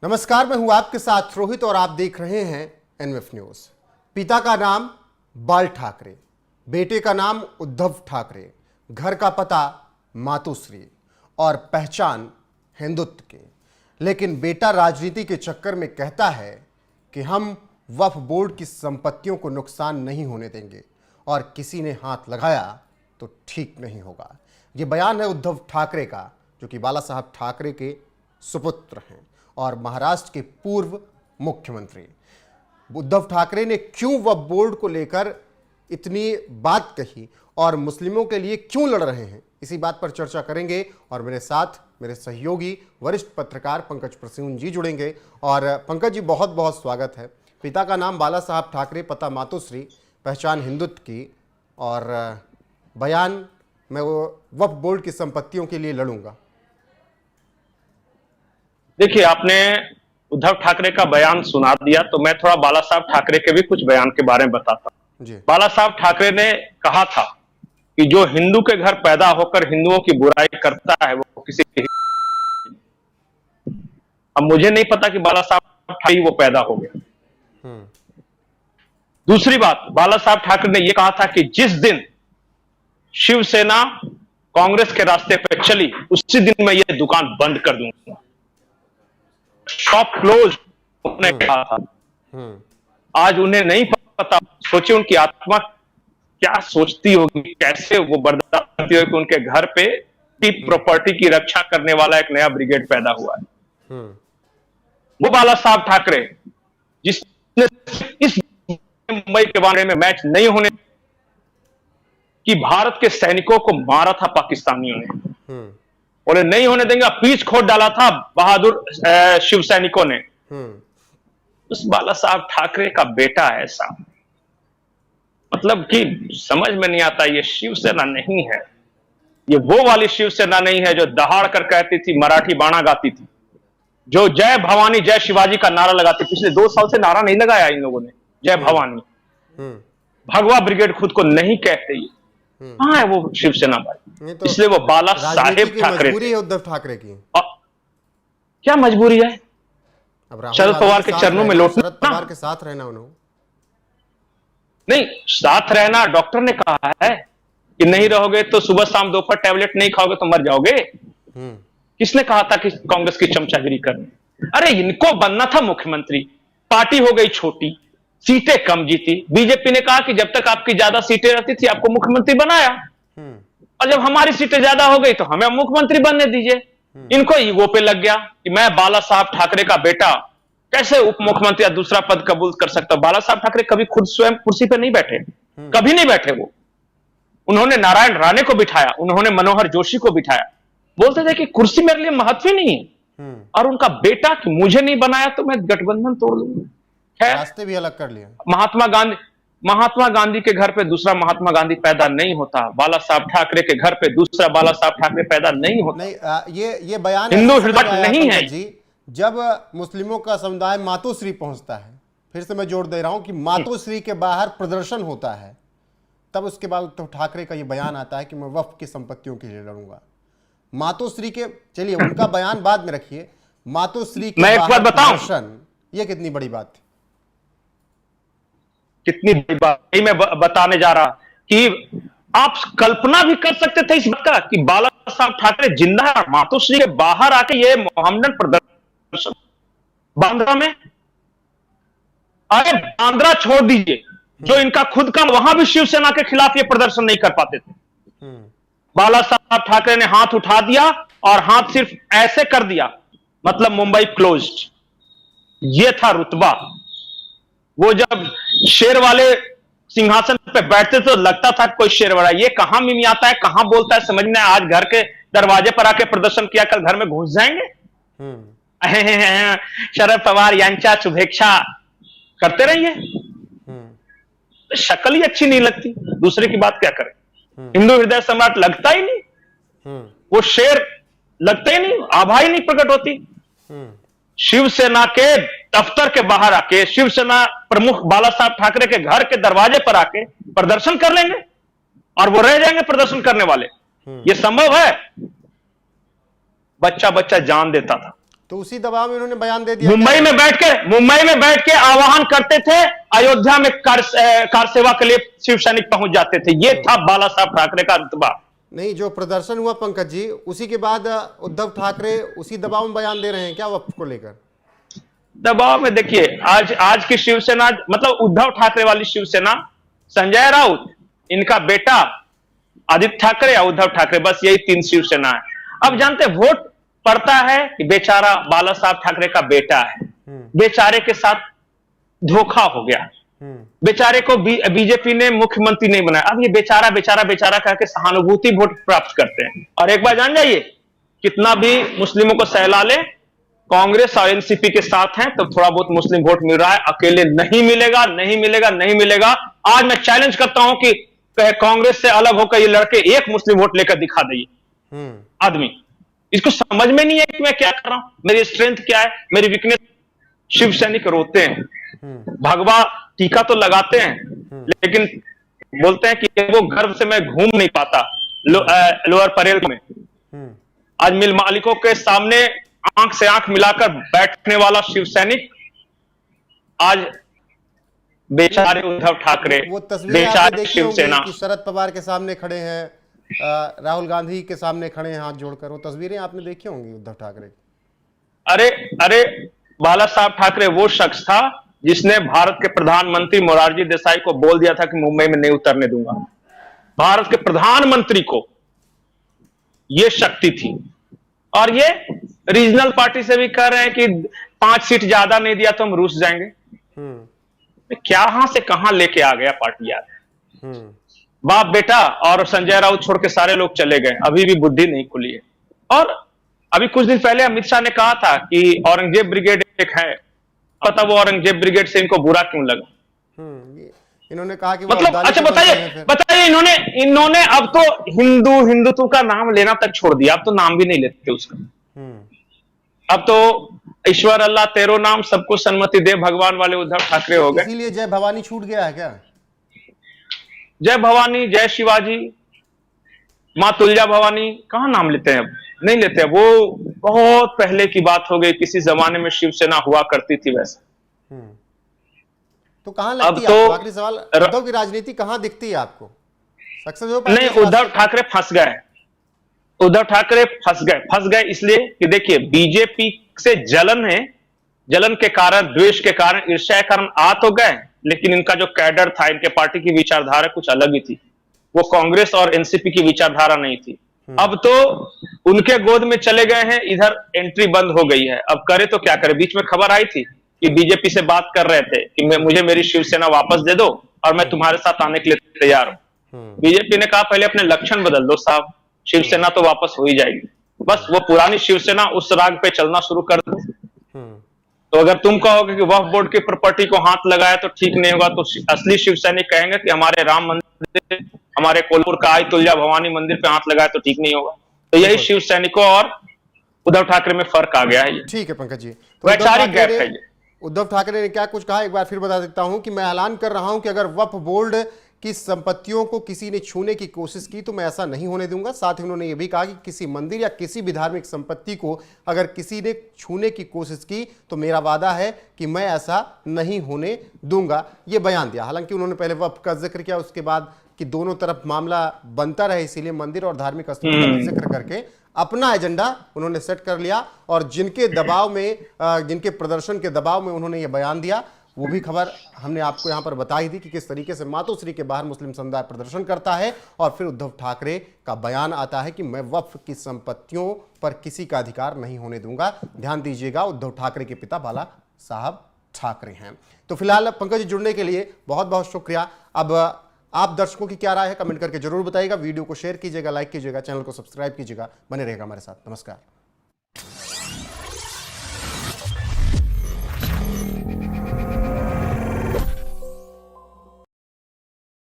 नमस्कार, मैं हूं आपके साथ रोहित और आप देख रहे हैं एनएफ न्यूज। पिता का नाम बाल ठाकरे, बेटे का नाम उद्धव ठाकरे, घर का पता मातोश्री और पहचान हिंदुत्व की। लेकिन बेटा राजनीति के चक्कर में कहता है कि हम वक्फ बोर्ड की संपत्तियों को नुकसान नहीं होने देंगे और किसी ने हाथ लगाया तो ठीक नहीं होगा। ये बयान है उद्धव ठाकरे का, जो कि बाला साहब ठाकरे के सुपुत्र हैं और महाराष्ट्र के पूर्व मुख्यमंत्री। उद्धव ठाकरे ने क्यों वक्फ बोर्ड को लेकर इतनी बात कही और मुस्लिमों के लिए क्यों लड़ रहे हैं, इसी बात पर चर्चा करेंगे। और मेरे साथ मेरे सहयोगी वरिष्ठ पत्रकार पंकज प्रसून जी जुड़ेंगे। और पंकज जी, बहुत बहुत स्वागत है। पिता का नाम बाला साहब ठाकरे, पता मातोश्री, पहचान हिंदुत्व की, और बयान मैं वो वक्फ बोर्ड की संपत्तियों के लिए लड़ूंगा। देखिए, आपने उद्धव ठाकरे का बयान सुना दिया तो मैं थोड़ा बाला साहब ठाकरे के भी कुछ बयान के बारे में बताता हूं। बाला साहब ठाकरे ने कहा था कि जो हिंदू के घर पैदा होकर हिंदुओं की बुराई करता है वो किसी। अब मुझे नहीं पता कि बाला साहब ठाकरे वो पैदा हो गया। दूसरी बात, बाला साहब ठाकरे ने यह कहा था कि जिस दिन शिवसेना कांग्रेस के रास्ते पर चली उसी दिन मैं ये दुकान बंद कर दूंगा। शॉप क्लोज उन्होंने कहा था। आज उन्हें नहीं पता, सोचिए उनकी आत्मा क्या सोचती होगी, कैसे वो बर्दाश्त करती होगी कि उनके घर पे की प्रॉपर्टी की रक्षा करने वाला एक नया ब्रिगेड पैदा हुआ है। वो बाला साहब ठाकरे जिसने इस मुंबई के बारे में मैच नहीं होने कि भारत के सैनिकों को मारा था पाकिस्तानियों ने, और नहीं होने देंगे, पीछ खोद डाला था बहादुर शिव सैनिकों ने। उस बाला साहब ठाकरे का बेटा है ऐसा, मतलब कि समझ में नहीं आता। ये शिवसेना नहीं है, ये वो वाली शिवसेना नहीं है जो दहाड़ कर कहती थी, मराठी बाणा गाती थी, जो जय भवानी जय शिवाजी का नारा लगाती। पिछले 2 साल से नारा नहीं लगाया इन लोगों ने, जय भवानी। भगवा ब्रिगेड खुद को नहीं कहते। हाँ है वो शिवसेना भाई, तो इसलिए वो बाला साहेब ठाकरे। मजबूरी है उद्धव ठाकरे की। क्या मजबूरी है? शरद पवार के चरणों में लौटना, शरद पवार के साथ रहना। उन्होंने नहीं, साथ रहना डॉक्टर ने कहा है कि नहीं रहोगे तो सुबह शाम दोपहर टैबलेट नहीं खाओगे तो मर जाओगे। किसने कहा था कि कांग्रेस की चमचागिरी करनी? अरे इनको बनना था मुख्यमंत्री, पार्टी हो गई छोटी, सीटें कम जीती। बीजेपी ने कहा कि जब तक आपकी ज्यादा सीटें रहती थी आपको मुख्यमंत्री बनाया, और जब हमारी सीटें ज्यादा हो गई तो हमें मुख्यमंत्री बनने दीजिए। इनको ईगो पे लग गया कि मैं बाला साहब ठाकरे का बेटा कैसे उप मुख्यमंत्री या दूसरा पद कबूल कर सकता हूं। बाला साहब ठाकरे कभी खुद स्वयं कुर्सी पे नहीं बैठे, कभी नहीं बैठे। वो उन्होंने नारायण राणे को बिठाया, उन्होंने मनोहर जोशी को बिठाया, बोलते थे कि कुर्सी मेरे लिए महत्व ही नहीं है। और उनका बेटा कि मुझे नहीं बनाया तो मैं गठबंधन तोड़ लूंगा। रास्ते भी अलग कर लिए। महात्मा गांधी के घर पे दूसरा महात्मा गांधी पैदा नहीं होता। बाला साहब ठाकरे के घर पे दूसरा बाला साहब ठाकरे पैदा नहीं होता। नहीं, ये बयान हिंदू हृदय नहीं है जी। जब मुस्लिमों का समुदाय मातोश्री पहुंचता है, फिर से मैं जोड़ दे रहा हूं कि मातोश्री के बाहर प्रदर्शन होता है, तब उसके बाद उद्धव ठाकरे का ये बयान आता है कि मैं वक्फ की संपत्तियों के लिए लड़ूंगा। मातोश्री के, चलिए उनका बयान बाद में रखिए, मातोश्री के मैं एक बात बताऊं, ये कितनी बड़ी बात थी? कितनी बड़ी बात मैं बताने जा रहा कि आप कल्पना भी कर सकते थे इस बात का कि बाला साहब ठाकरे जिंदा है, मातोश्री के बाहर आके ये मोहम्मदन प्रदर्शन बांद्रा में। अरे बांद्रा छोड़ दीजिए, जो इनका खुद का, वहां भी शिवसेना के खिलाफ ये प्रदर्शन नहीं कर पाते थे। बाला साहब ठाकरे ने हाथ उठा दिया, और हाथ सिर्फ ऐसे कर दिया, मतलब मुंबई क्लोज्ड। ये था रुतबा। वो जब शेर वाले सिंहासन पे बैठते तो लगता था कोई शेर वाला। ये कहां मिमियाता है, कहां बोलता है, समझ में। आज घर के दरवाजे पर आके प्रदर्शन किया, कल घर में घुस जाएंगे। शरद पवार यांच्या शुभेच्छा करते रहिए, तो शक्ल ही अच्छी नहीं लगती। दूसरे की बात क्या करें? हिंदू हृदय सम्राट लगता ही नहीं, वो शेर लगता ही नहीं, आभा ही नहीं प्रकट होती। शिवसेना के दफ्तर के बाहर आके, शिवसेना प्रमुख बाला साहब ठाकरे के घर के दरवाजे पर आके प्रदर्शन कर लेंगे और वो रह जाएंगे प्रदर्शन करने वाले। ये संभव है? बच्चा बच्चा जान देता था। तो उसी दबाव में उन्होंने बयान दे दिया। मुंबई में बैठ के आह्वान करते थे, अयोध्या में कार सेवा के लिए शिव सैनिक पहुंच जाते थे। ये था बाला साहब ठाकरे का रुतबा। नहीं, जो प्रदर्शन हुआ पंकज जी, उसी के बाद उद्धव ठाकरे उसी दबाव में बयान दे रहे हैं क्या वक्फ को लेकर? दबाव में देखिए, आज की शिवसेना, मतलब उद्धव ठाकरे वाली शिवसेना, संजय राउत, इनका बेटा आदित्य ठाकरे या उद्धव ठाकरे, बस यही 3 शिवसेना है। अब जानते, वोट पड़ता है कि बेचारा बाला साहब ठाकरे का बेटा है, बेचारे के साथ धोखा हो गया, बेचारे को बीजेपी ने मुख्यमंत्री नहीं बनाया। अब ये बेचारा बेचारा बेचारा कह के सहानुभूति वोट प्राप्त करते हैं। और एक बार जान जाइए, कितना भी मुस्लिमों को सहला ले, कांग्रेस और एनसीपी के साथ हैं, तो थोड़ा बहुत मुस्लिम वोट मिल रहा है, अकेले नहीं मिलेगा, नहीं मिलेगा, नहीं मिलेगा। आज मैं चैलेंज करता हूं कि कांग्रेस से अलग होकर ये लड़के एक मुस्लिम वोट लेकर दिखा देंगे। आदमी इसको समझ में नहीं है कि मैं क्या कर रहा हूं, मेरी स्ट्रेंथ क्या है, मेरी वीकनेस। शिव सैनिक रोते हैं, भगवा टीका तो लगाते हैं, लेकिन बोलते हैं कि वो गर्व से मैं घूम नहीं पाता लोअर परेल में। आज मिल मालिकों के सामने आंख से आंख मिलाकर बैठने वाला शिव सैनिक, आज बेचारे उद्धव ठाकरे, वो तस्वीरें बेचारे शिवसेना, कि शरद पवार के सामने खड़े हैं, राहुल गांधी के सामने खड़े हैं हाथ जोड़कर, वो तस्वीरें आपने देखी होंगी उद्धव ठाकरे। अरे बाला साहब ठाकरे वो शख्स था जिसने भारत के प्रधानमंत्री मोरारजी देसाई को बोल दिया था कि मुंबई में नहीं उतरने दूंगा। भारत के प्रधानमंत्री को यह शक्ति थी। और ये रीजनल पार्टी से भी कह रहे हैं कि 5 सीट ज्यादा नहीं दिया तो हम रूस जाएंगे। क्या से कहां लेके आ गया पार्टी यार। बाप बेटा और संजय राउत छोड़ के सारे लोग चले गए, अभी भी बुद्धि नहीं खुली है। और अभी कुछ दिन पहले अमित शाह ने कहा था कि औरंगजेब ब्रिगेड एक है, पता वो औरंगजेब ब्रिगेड से इनको बुरा क्यों लगा। इन्होंने कहा कि मतलब अच्छा बताइए इन्होंने अब तो हिंदुत्व का नाम लेना तक छोड़ दिया, अब तो नाम भी नहीं लेते उसका। अब तो ईश्वर अल्लाह तेरो नाम सबको सन्मति दे भगवान वाले उद्धव ठाकरे हो गए। इसीलिए जय भवानी छूट गया है क्या? जय भवानी, जय शिवाजी, मां तुलजा भवानी कहां नाम लेते हैं, अब नहीं लेते। वो बहुत पहले की बात हो गई, किसी जमाने में शिवसेना हुआ करती थी वैसे। तो कहां लगती है आपको? आखिरी सवाल, उद्धव की राजनीति कहां दिखती है आपको? सक्सेस हो पाएगी? नहीं, उद्धव ठाकरे फंस गए। उद्धव ठाकरे फंस गए इसलिए कि देखिए, बीजेपी से जलन है, जलन के कारण, द्वेष के कारण, ईर्ष्या के कारण आ तो गए, लेकिन इनका जो कैडर था, इनके पार्टी की विचारधारा कुछ अलग ही थी। वो कांग्रेस और एनसीपी की विचारधारा नहीं थी। अब तो उनके गोद में चले गए हैं, इधर एंट्री बंद हो गई है। अब करे तो क्या करे। बीच में खबर आई थी कि बीजेपी से बात कर रहे थे कि मुझे मेरी शिवसेना वापस दे दो और मैं तुम्हारे साथ आने के लिए तैयार हूं। बीजेपी ने कहा पहले अपने लक्षण बदल दो साहब, शिवसेना तो वापस हो ही जाएगी। बस वो पुरानी शिवसेना उस राग पे चलना शुरू कर दो। तो अगर तुम कहोगे कि वक्फ बोर्ड की प्रॉपर्टी को हाथ लगाया तो ठीक नहीं होगा, तो असली शिव सैनिक कहेंगे कि हमारे राम मंदिर, हमारे कोल्हापुर का आई तुलजा भवानी मंदिर पे हाथ लगाया तो ठीक नहीं होगा। तो यही शिव सैनिकों और उद्धव ठाकरे में फर्क आ गया है। ठीक है पंकज जी, तो वैचारिक गैप है ये। उद्धव ठाकरे ने क्या कुछ कहा एक बार फिर बता देता हूं कि मैं ऐलान कर रहा हूं कि अगर वक्फ बोर्ड की संपत्तियों को किसी ने छूने की कोशिश की तो मैं ऐसा नहीं होने दूंगा। साथ ही उन्होंने यह भी कहा कि किसी मंदिर या किसी भी धार्मिक संपत्ति को अगर किसी ने छूने की कोशिश की तो मेरा वादा है कि मैं ऐसा नहीं होने दूंगा। यह बयान दिया। हालांकि उन्होंने पहले वक्फ का जिक्र किया, उसके बाद कि दोनों तरफ मामला बनता रहे, इसीलिए मंदिर और धार्मिक स्थलों का जिक्र करके अपना एजेंडा उन्होंने सेट कर लिया। और जिनके दबाव में, जिनके प्रदर्शन के दबाव में उन्होंने यह बयान दिया, वो भी खबर हमने आपको यहां पर बताई थी कि किस तरीके से मातोश्री के बाहर मुस्लिम समुदाय प्रदर्शन करता है और फिर उद्धव ठाकरे का बयान आता है कि मैं वक्फ की संपत्तियों पर किसी का अधिकार नहीं होने दूंगा। ध्यान दीजिएगा, उद्धव ठाकरे के पिता बाला साहब ठाकरे हैं। तो फिलहाल पंकज जी जुड़ने के लिए बहुत बहुत शुक्रिया। अब आप दर्शकों की क्या राय है कमेंट करके जरूर बताइएगा। वीडियो को शेयर कीजिएगा, लाइक कीजिएगा, चैनल को सब्सक्राइब कीजिएगा। बने रहेगा हमारे साथ। नमस्कार।